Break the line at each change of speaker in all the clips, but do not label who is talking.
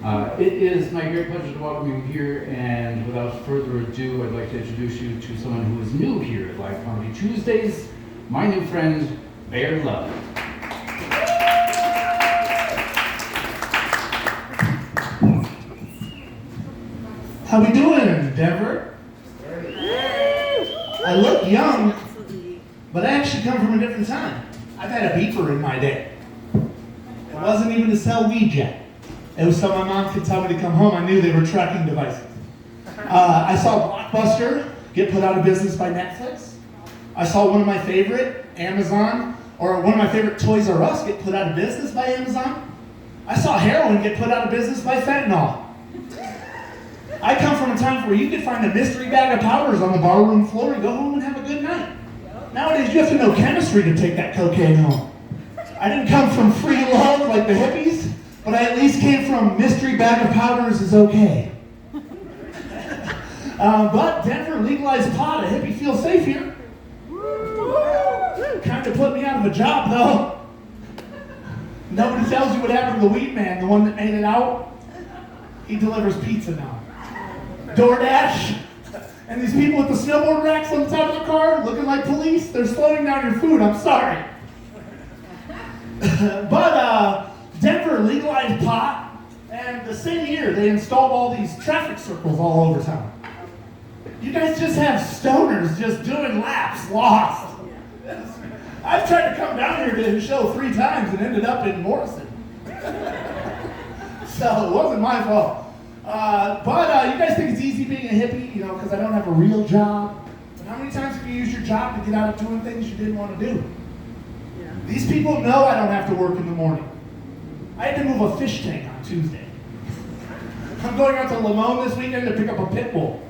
It is my great pleasure to welcome you here, and without further ado, I'd like to introduce you to someone who is new here at Live Comedy Tuesdays, my new friend, Bear Love.
How we doing, Denver? I look young, but I actually come from a different time. I've had a beeper in my day. It wasn't even to sell weed yet. It was so my mom could tell me to come home. I knew they were tracking devices. I saw Blockbuster get put out of business by Netflix. I saw one of my favorite, Amazon, or one of my favorite Toys R Us get put out of business by Amazon. I saw heroin get put out of business by fentanyl. I come from a time where you could find a mystery bag of powders on the barroom floor and go home and have a good night. Nowadays, you have to know chemistry to take that cocaine home. I didn't come from free love like the hippies, but I at least came from mystery bag of powders is okay. But Denver legalized pot. A hippie feels safe here. Kind of put me out of a job, though. Nobody tells you what happened to the weed man, the one that made it out. He delivers pizza now. DoorDash. And these people with the snowboard racks on the top of the car looking like police, they're slowing down your food. I'm sorry. But Denver legalized pot, and the same year they installed all these traffic circles all over town. You guys just have stoners just doing laps, lost. I've tried to come down here to the show 3 times and ended up in Morrison. So it wasn't my fault. But you guys think it's easy being a hippie, you know, because I don't have a real job. But how many times have you used your job to get out of doing things you didn't want to do? Yeah. These people know I don't have to work in the morning. I had to move a fish tank on Tuesday. I'm going out to Limon this weekend to pick up a pit bull.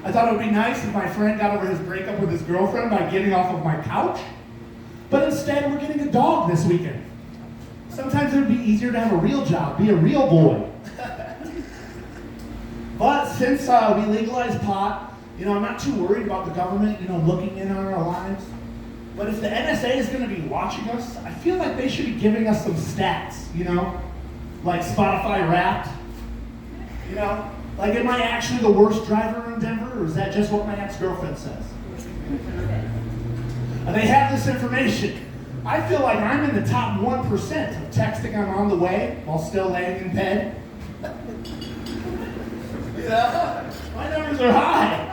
I thought it would be nice if my friend got over his breakup with his girlfriend by getting off of my couch. But instead, we're getting a dog this weekend. Sometimes it would be easier to have a real job, be a real boy. But since we legalized pot, you know, I'm not too worried about the government, you know, looking in on our lives. But if the NSA is going to be watching us, I feel like they should be giving us some stats, you know, like Spotify Wrapped. You know, like, am I actually the worst driver in Denver, or is that just what my ex-girlfriend says? They have this information. I feel like I'm in the top 1% of texting I'm on the way while still laying in bed. Yeah, my numbers are high.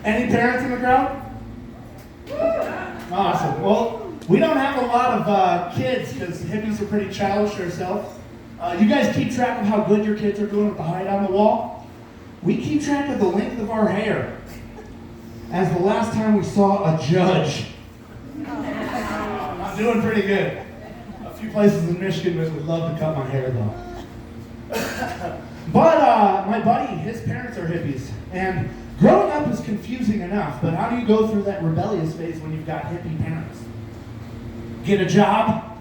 Any parents in the crowd? Awesome. Well, we don't have a lot of kids because hippies are pretty childish ourselves. You guys keep track of how good your kids are doing with the height on the wall? We keep track of the length of our hair. As the last time we saw a judge. I'm doing pretty good. A few places in Michigan would love to cut my hair though. But my buddy, his parents are hippies. And growing up is confusing enough, but how do you go through that rebellious phase when you've got hippie parents? Get a job,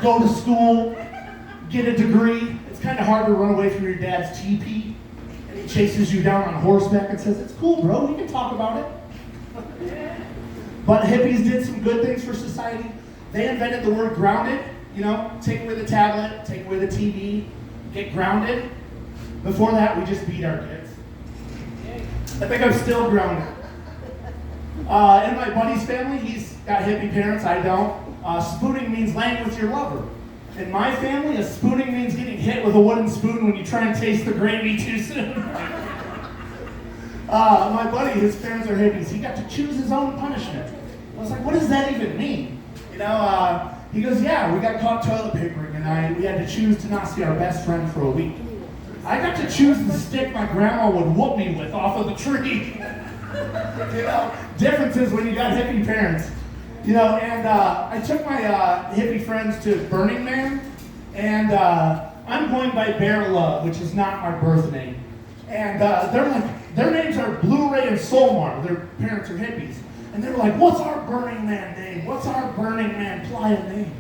go to school, get a degree. It's kind of hard to run away from your dad's teepee. And he chases you down on horseback and says, "It's cool, bro, we can talk about it." But hippies did some good things for society. They invented the word grounded. You know, take away the tablet, take away the TV, get grounded. Before that, we just beat our kids. I think I'm still grounded. In my buddy's family, he's got hippie parents, I don't. Spooning means laying with your lover. In my family, a spooning means getting hit with a wooden spoon when you try and taste the gravy too soon. My buddy, his parents are hippies. He got to choose his own punishment. I was like, what does that even mean? You know, he goes, yeah, we got caught toilet papering and we had to choose to not see our best friend for a week. I got to choose the stick my grandma would whoop me with off of the tree. You know, differences when you got hippie parents. You know, and I took my hippie friends to Burning Man, and I'm going by Bear Love, which is not my birth name. And their names are Blu-ray and Soulmar. Their parents are hippies. And they were like, what's our Burning Man name? What's our Burning Man playa name?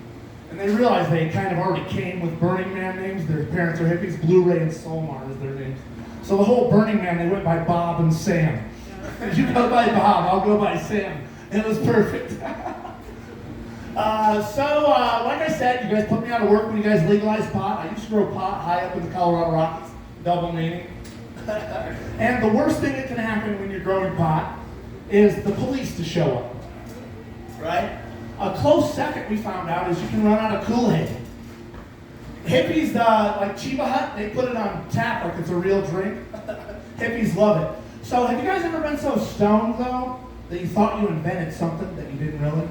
And they realized they kind of already came with Burning Man names. Their parents are hippies. Blu-ray and Soulmar is their names. So the whole Burning Man, they went by Bob and Sam. You go by Bob, I'll go by Sam. It was perfect. Like I said, you guys put me out of work when you guys legalized pot. I used to grow pot high up in the Colorado Rockies, double meaning. And the worst thing that can happen when you're growing pot is the police to show up, right? A close second, we found out, is you can run out of Kool-Aid. Hippies, like Chiba Hut, they put it on tap like it's a real drink. Hippies love it. So have you guys ever been so stoned, though, that you thought you invented something that you didn't really?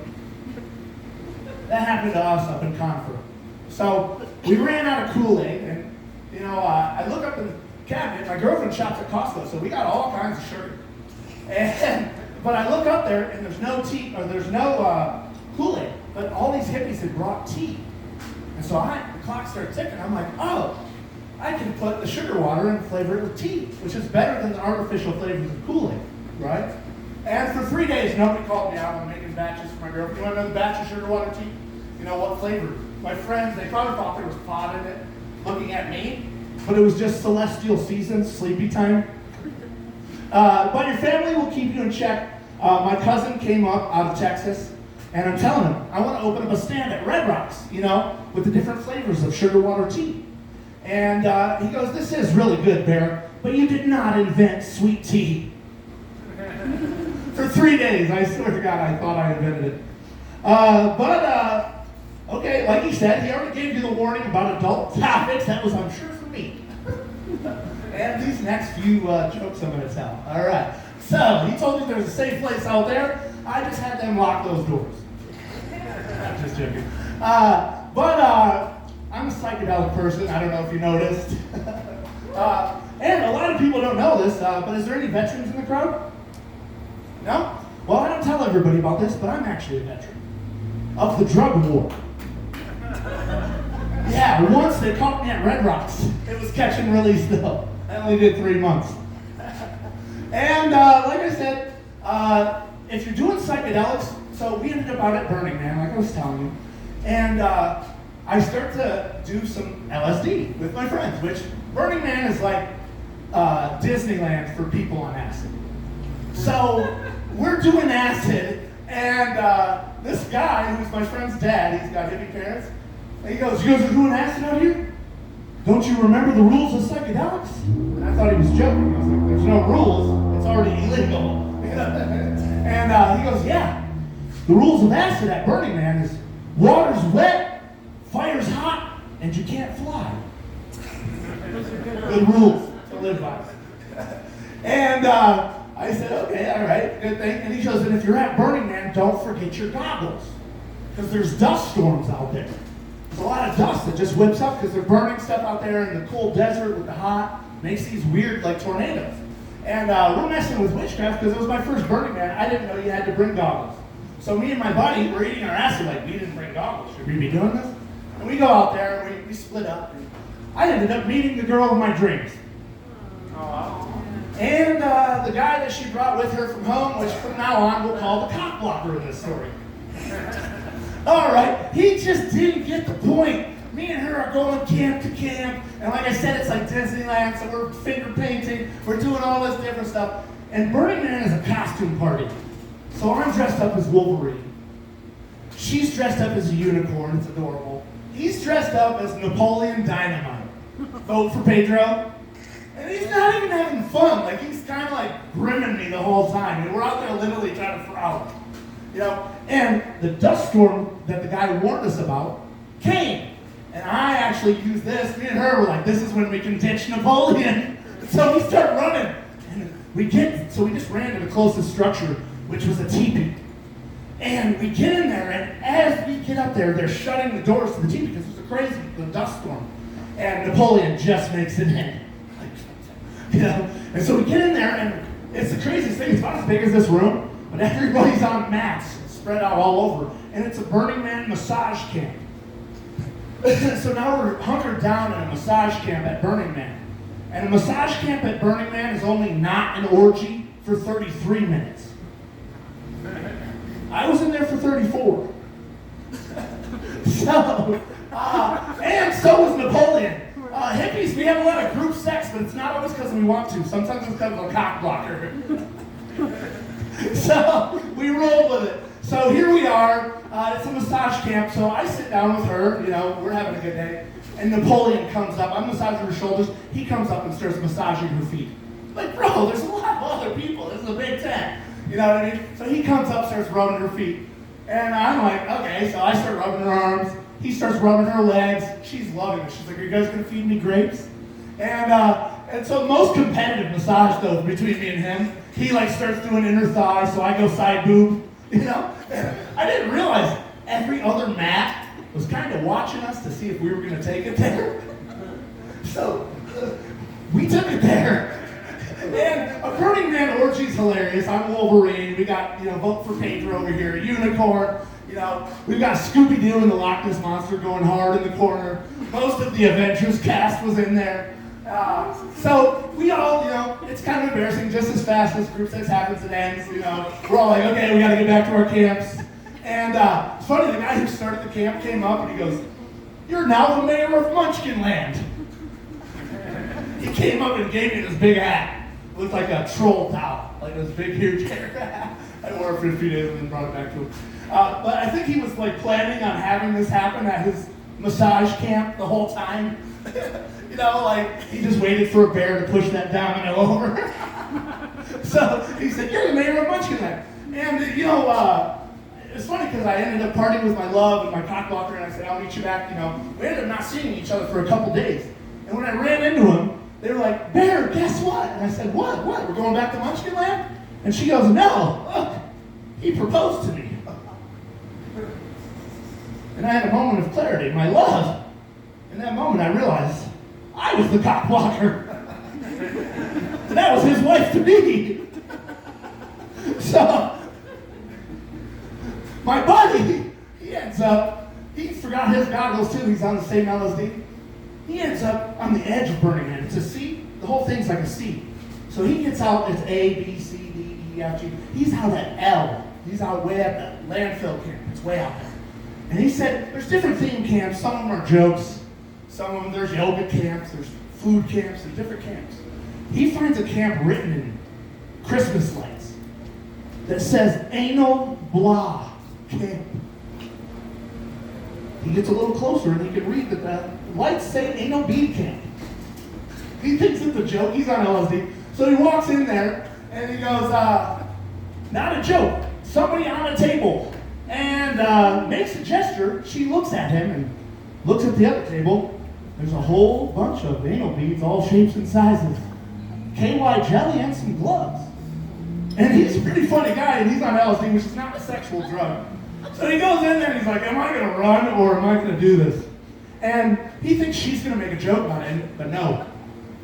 That happened to us up in Concord. So we ran out of Kool-Aid, and I look up in the cabinet. My girlfriend shops at Costco, so we got all kinds of sugar. But I look up there, and there's no tea, or there's no Kool-Aid. But all these hippies had brought tea, and so the clock started ticking. I'm like, oh, I can put the sugar water and flavor it with tea, which is better than the artificial flavors of Kool-Aid, right? And for 3 days, nobody called me out on making batches for my girlfriend. You want another batch of sugar water tea? You know what flavor? My friends, they probably thought there was pot in it, looking at me, but it was just celestial seasons, sleepy time. But your family will keep you in check. My cousin came up out of Texas, and I'm telling him, I want to open up a stand at Red Rocks, with the different flavors of sugar water tea. And he goes, this is really good, Bear, but you did not invent sweet tea. For 3 days, I swear to God, I thought I invented it. Okay, like he said, he already gave you the warning about adult topics. That was, I'm sure, for me. And these next few jokes I'm going to tell. All right. So, he told me there's a safe place out there. I just had them lock those doors. I'm just joking. I'm a psychedelic person. I don't know if you noticed. And a lot of people don't know this, but is there any veterans in the crowd? No? Well, I don't tell everybody about this, but I'm actually a veteran of the drug war. Yeah, once they caught me at Red Rocks. It was catch and release, though. I only did 3 months. And like I said, if you're doing psychedelics, so we ended up out at Burning Man, like I was telling you, and I start to do some LSD with my friends, which Burning Man is like Disneyland for people on acid. So we're doing acid, and this guy, who's my friend's dad, he's got hippie parents, and he goes, you guys are doing acid out here? Don't you remember the rules of psychedelics? And I thought he was joking. I was like, there's no rules. It's already illegal. And he goes, yeah. The rules of acid at Burning Man is water's wet, fire's hot, and you can't fly. Good rules to live by. And I said, okay, all right, good thing. And he goes, and if you're at Burning Man, don't forget your goggles. Because there's dust storms out there. There's a lot of dust that just whips up because they're burning stuff out there in the cold desert with the hot. Makes these weird, like, tornadoes. And we're messing with witchcraft because it was my first Burning Man. I didn't know you had to bring goggles. So me and my buddy were eating our acid like, we didn't bring goggles. Should we be doing this? And we go out there and we split up. And I ended up meeting the girl of my dreams. And the guy that she brought with her from home, which from now on we'll call the cock blocker in this story. All right, he just didn't get the point. Me and her are going camp to camp, and like I said, it's like Disneyland, so we're finger painting, we're doing all this different stuff. And Burning Man is a costume party. So I'm dressed up as Wolverine. She's dressed up as a unicorn, it's adorable. He's dressed up as Napoleon Dynamite. Vote for Pedro. And he's not even having fun. Like, he's kind of like grimming me the whole time. And we're out there literally trying to frolic. And the dust storm that the guy warned us about came. And I actually used this. Me and her were like, this is when we can ditch Napoleon. So we start running. And we just ran to the closest structure, which was a teepee. And we get in there, and as we get up there, they're shutting the doors to the teepee because it's a crazy dust storm. And Napoleon just makes it in. And so we get in there, and it's the craziest thing. It's about as big as this room, but everybody's on mats spread out all over, and it's a Burning Man massage camp. So now we're hunkered down in a massage camp at Burning Man. And a massage camp at Burning Man is only not an orgy for 33 minutes. I was in there for 34. And so was Napoleon. Hippies, we have a lot of group sex, but it's not always because we want to. Sometimes it's because of a cock blocker. So we roll with it. So here we are. It's a massage camp, so I sit down with her, we're having a good day. And Napoleon comes up, I'm massaging her shoulders, he comes up and starts massaging her feet. Like, bro, there's a lot of other people, this is a big tent. You know what I mean? So he comes up, starts rubbing her feet. And I'm like, okay, so I start rubbing her arms, he starts rubbing her legs, she's loving it. She's like, are you guys gonna feed me grapes? And so most competitive massage though, between me and him, he like starts doing inner thigh, so I go side boob, And I didn't realize every other mat was kind of watching us to see if we were going to take it there. So we took it there. And a Burning Man orgy's hilarious. I'm Wolverine. We got, vote for Pedro over here, a unicorn. We've got Scooby-Doo and the Loch Ness Monster going hard in the corner. Most of the Avengers cast was in there. So we all, it's kind of embarrassing. Just as fast as group sex happens, it ends. We're all like, okay, we got to get back to our camps. And it's funny, the guy who started the camp came up and he goes, "You're now the mayor of Munchkinland." He came up and gave me this big hat. It looked like a troll towel, like this big, huge hat. I wore it for a few days and then brought it back to him. But I think he was like planning on having this happen at his massage camp the whole time. He just waited for a bear to push that domino over. So he said, "You're the mayor of Munchkinland." And it's funny because I ended up partying with my love and my cockblocker, and I said, "I'll meet you back." We ended up not seeing each other for a couple days. And when I ran into him, they were like, "Bear, guess what?" And I said, What? We're going back to Munchkinland?" And she goes, "No, look, he proposed to me." And I had a moment of clarity, my love. In that moment, I realized I was the cockblocker. And that was his wife to be. So, my buddy, he forgot his goggles too, he's on the same LSD. He ends up on the edge of Burning Man. It's a C, the whole thing's like a C. So he gets out, it's A, B, C, D, E, F, G. He's out at L. He's out way at the landfill camp. It's way out there. And he said, there's different theme camps. Some of them are jokes. Some of them, there's yoga camps, there's food camps, there's different camps. He finds a camp written in Christmas lights that says, "Anal Blah Camp." He gets a little closer and he can read that the lights say "Anal Bead Camp." He thinks it's a joke, he's on LSD. So he walks in there and he goes, not a joke, somebody on a table. And makes a gesture. She looks at him and looks at the other table. There's a whole bunch of anal beads, all shapes and sizes. KY jelly and some gloves. And he's a pretty funny guy, and he's on LSD, which is not a sexual drug. So he goes in there and he's like, "Am I going to run or am I going to do this?" And he thinks she's going to make a joke about it, but no.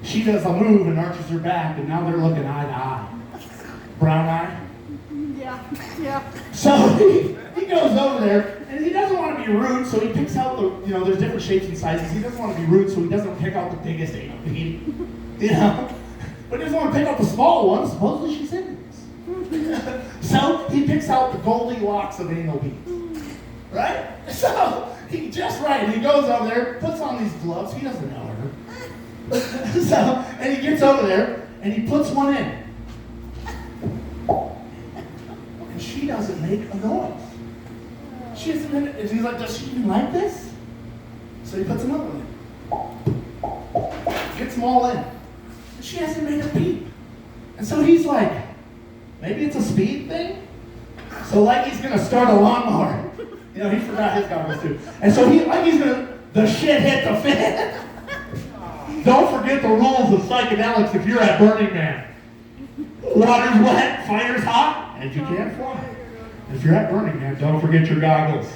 She does a move and arches her back, and now they're looking eye to eye. Brown eye? Yeah. So he goes over there, and he doesn't want to be rude, so he picks out there's different shapes and sizes. He doesn't want to be rude, so he doesn't pick out the biggest anal bead, But he doesn't want to pick out the small one. Supposedly she's in this. So he picks out the Goldilocks of anal beads, right? So he just right. He goes over there, puts on these gloves. He doesn't know her. And he gets over there, and he puts one in. And she doesn't make a noise. She doesn't make it. And he's like, "Does she even like this?" So he puts another one in. Gets them all in. And she hasn't made a peep. And so he's like, maybe it's a speed thing? So like he's going to start a lawnmower. He forgot his goggles too. And so the shit hit the fan. Don't forget the rules of psychedelics if you're at Burning Man. Water's wet, fire's hot, and you can't fly. If you're at Burning Man, don't forget your goggles.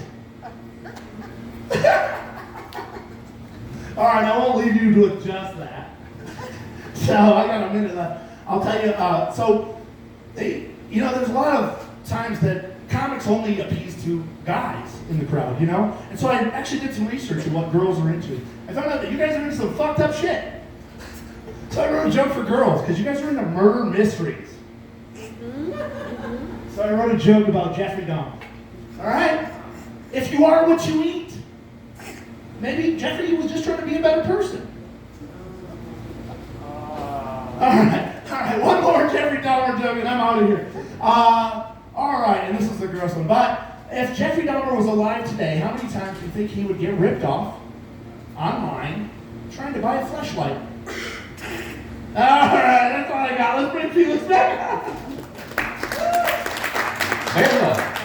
All right, I won't leave you to adjust that. So I got a minute left. I'll tell you, there's a lot of times that comics only appease to guys in the crowd, And so I actually did some research on what girls are into. I found out that you guys are into some fucked up shit. So I wrote a joke for girls, because you guys are into murder mysteries. So I wrote a joke about Jeffrey Dahmer. All right? If you are what you eat, maybe Jeffrey was just trying to be a better person. All right, one more Jeffrey Dahmer joke and I'm out of here. All right, and this is the gross one. But if Jeffrey Dahmer was alive today, how many times do you think he would get ripped off online trying to buy a fleshlight? Alright, that's all I got. Let's bring Phelyx back.
Bear love.